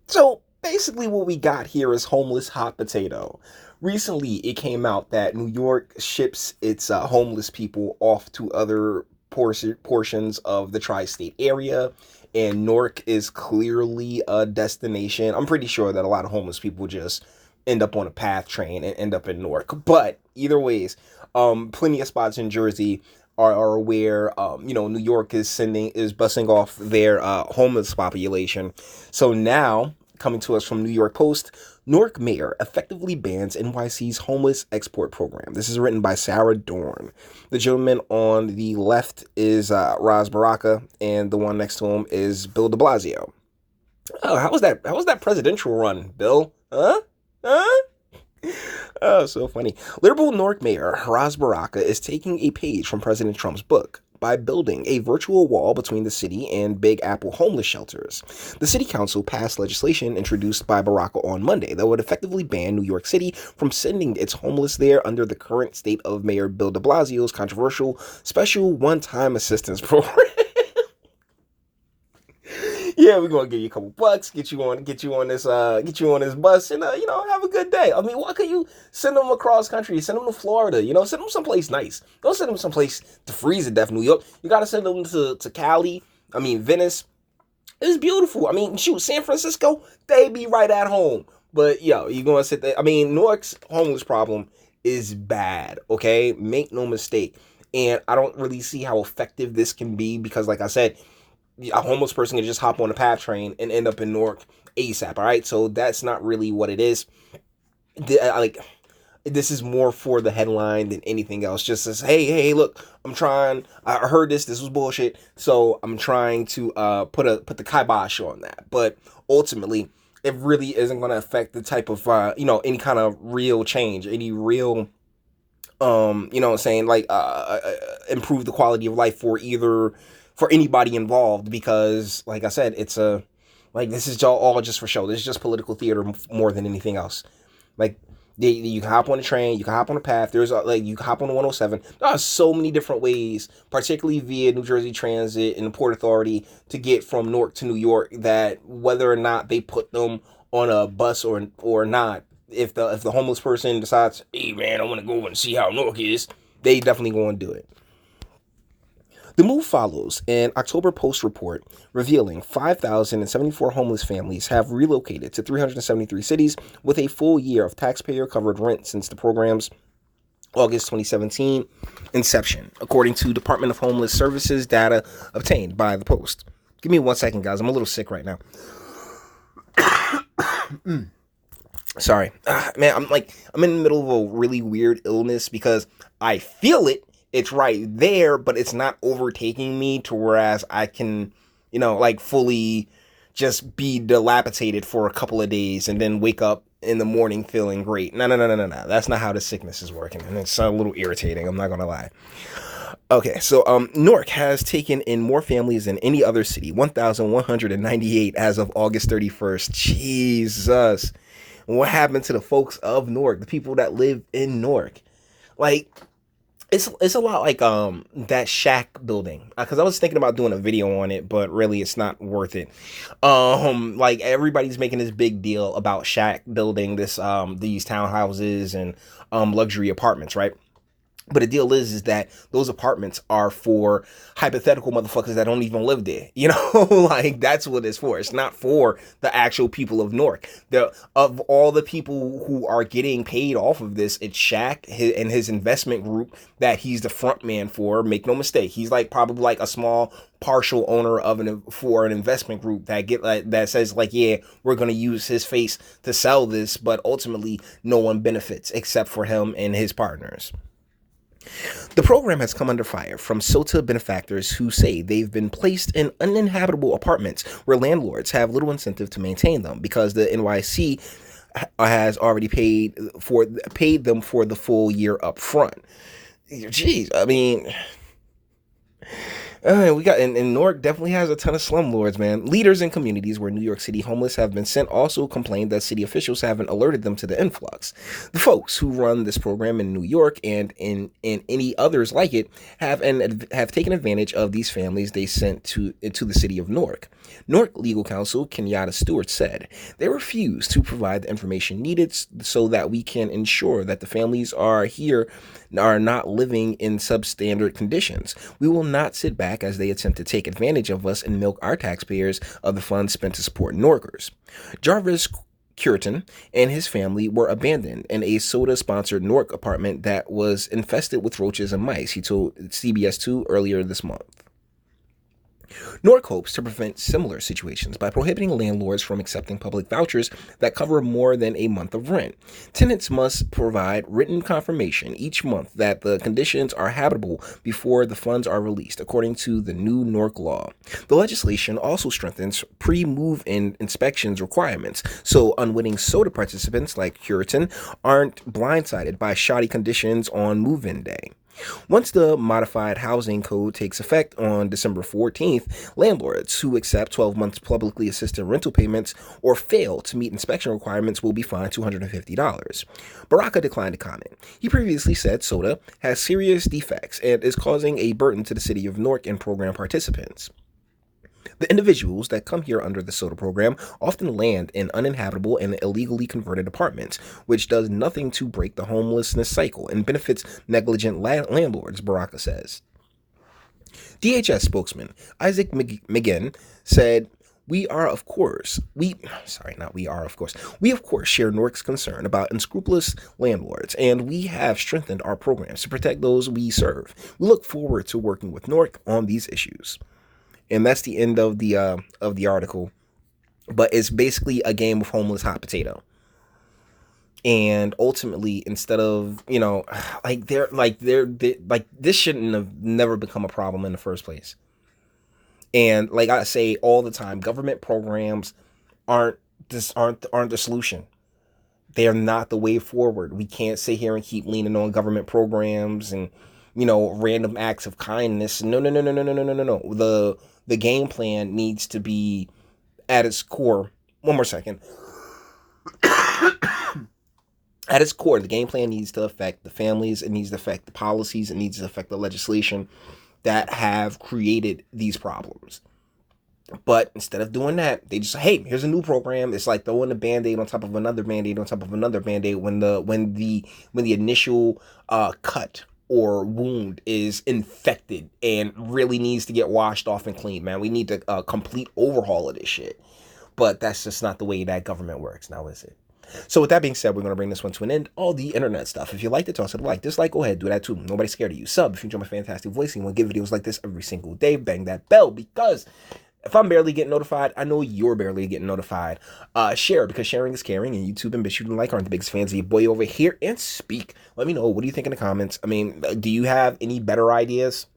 So basically, what we got here is homeless hot potato. Recently, it came out that New York ships its homeless people off to other portions of the tri-state area, and Newark is clearly a destination. I'm pretty sure that a lot of homeless people just end up on a PATH train and end up in Newark. But either ways, plenty of spots in Jersey are where New York is busing off their homeless population. So now, coming to us from New York Post, Newark mayor effectively bans NYC's homeless export program. This is written by Sarah Dorn. The gentleman on the left is Ras Baraka, and the one next to him is Bill de Blasio. Oh, how was that? How was that presidential run, Bill? Huh? Huh? Oh, so funny. Liberal Newark Mayor Ras Baraka is taking a page from President Trump's book by building a virtual wall between the city and Big Apple homeless shelters. The city council passed legislation introduced by Baraka on Monday that would effectively ban New York City from sending its homeless there under the current state of Mayor Bill de Blasio's controversial special one-time assistance program. Yeah, we're gonna give you a couple bucks, get you on this bus, and have a good day. I mean, why can't you send them across country? Send them to Florida, send them someplace nice. Don't send them someplace to freeze to death, New York. You gotta send them to Cali. I mean, Venice. It's beautiful. I mean, shoot, San Francisco, they be right at home. But you're gonna sit there. I mean, Newark's homeless problem is bad. Okay, make no mistake. And I don't really see how effective this can be because, like I said, a homeless person can just hop on a PATH train and end up in Newark ASAP. All right, so that's not really what it is. This is more for the headline than anything else. Just as hey, look, I'm trying. I heard this was bullshit, so I'm trying to put the kibosh on that. But ultimately, it really isn't going to affect the type of any kind of real change, any real what I'm saying, like improve the quality of life for anybody involved, because like I said, this is all just for show. This is just political theater more than anything else. Like you can hop on a train, you can hop on a PATH. There's you can hop on the 107. There are so many different ways, particularly via New Jersey Transit and the Port Authority, to get from Newark to New York. That whether or not they put them on a bus or not, if the homeless person decides, hey man, I want to go over and see how Newark is, they definitely go and do it. The move follows an October Post report revealing 5,074 homeless families have relocated to 373 cities with a full year of taxpayer-covered rent since the program's August 2017 inception, according to Department of Homeless Services data obtained by the Post. Give me 1 second, guys. I'm a little sick right now. Sorry. Man, I'm in the middle of a really weird illness because I feel it. It's right there, but it's not overtaking me to whereas I can, fully just be dilapidated for a couple of days and then wake up in the morning feeling great. No. That's not how the sickness is working. And it's a little irritating. I'm not going to lie. Okay, so Newark has taken in more families than any other city, 1,198 as of August 31st. Jesus. What happened to the folks of Newark, the people that live in Newark? It's a lot like that shack building, because I was thinking about doing a video on it, but really it's not worth it. Everybody's making this big deal about shack building, these townhouses and luxury apartments, right? But the deal is that those apartments are for hypothetical motherfuckers that don't even live there. That's what it's for. It's not for the actual people of Newark. Of all the people who are getting paid off of this, it's Shaq and his investment group that he's the front man for. Make no mistake, he's probably a small partial owner of for an investment group that says yeah, we're gonna use his face to sell this, but ultimately no one benefits except for him and his partners. The program has come under fire from SOTA benefactors who say they've been placed in uninhabitable apartments where landlords have little incentive to maintain them because the NYC has already paid them for the full year up front. Jeez, I mean, We got and Newark definitely has a ton of slumlords, man. Leaders in communities where New York City homeless have been sent also complained that city officials haven't alerted them to the influx. The folks who run this program in New York and in any others like it have taken advantage of these families they sent to the city of Newark. Newark legal counsel Kenyatta Stewart said they refuse to provide the information needed so that we can ensure that the families are not living in substandard conditions. We will not sit back as they attempt to take advantage of us and milk our taxpayers of the funds spent to support Norkers. Jarvis Curtin and his family were abandoned in a soda-sponsored Newark apartment that was infested with roaches and mice, he told CBS2 earlier this month. Newark hopes to prevent similar situations by prohibiting landlords from accepting public vouchers that cover more than a month of rent. Tenants must provide written confirmation each month that the conditions are habitable before the funds are released, according to the new Newark law. The legislation also strengthens pre-move-in inspections requirements, so unwitting soda participants like Curitan aren't blindsided by shoddy conditions on move-in day. Once the modified housing code takes effect on December 14th, landlords who accept 12 months publicly assisted rental payments or fail to meet inspection requirements will be fined $250. Baraka declined to comment. He previously said soda has serious defects and is causing a burden to the city of Newark and program participants. The individuals that come here under the soda program often land in uninhabitable and illegally converted apartments, which does nothing to break the homelessness cycle and benefits negligent landlords, Baraka says. DHS spokesman Isaac McGinn said, we of course share Newark's concern about unscrupulous landlords, and we have strengthened our programs to protect those we serve. We look forward to working with Newark on these issues. And that's the end of the article. But it's basically a game of homeless hot potato. And ultimately, instead of, this shouldn't have never become a problem in the first place. And like I say all the time, government programs aren't the solution. They are not the way forward. We can't sit here and keep leaning on government programs and random acts of kindness. No. The game plan needs to be at its core. One more second. At its core, the game plan needs to affect the families. It needs to affect the policies. It needs to affect the legislation that have created these problems. But instead of doing that, they just say, hey, here's a new program. It's like throwing a Band-Aid on top of another Band-Aid on top of another Band-Aid when the initial cut or wound is infected and really needs to get washed off and cleaned, man. We need a complete overhaul of this shit. But that's just not the way that government works now, is it? So with that being said, we're going to bring this one to an end. All the internet stuff. If you liked it, toss it a like. Dislike, go ahead. Do that too. Nobody's scared of you. Sub if you enjoy my fantastic voice and you want to get videos like this every single day. Bang that bell, because if I'm barely getting notified, I know you're barely getting notified. Share, because sharing is caring, and YouTube and BitChute and like aren't the biggest fans of your boy over here. And speak. Let me know. What do you think in the comments? I mean, do you have any better ideas?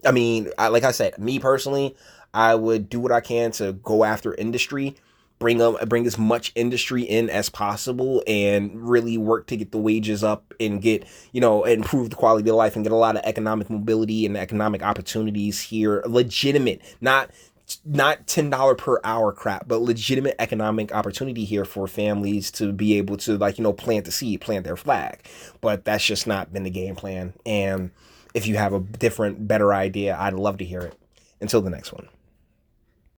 I mean, like I said, me personally, I would do what I can to go after industry, bring as much industry in as possible, and really work to get the wages up and get, improve the quality of life and get a lot of economic mobility and economic opportunities here. Legitimate, not $10 per hour crap, but legitimate economic opportunity here for families to be able to plant the seed, plant their flag. But that's just not been the game plan. And if you have a different, better idea, I'd love to hear it. Until the next one.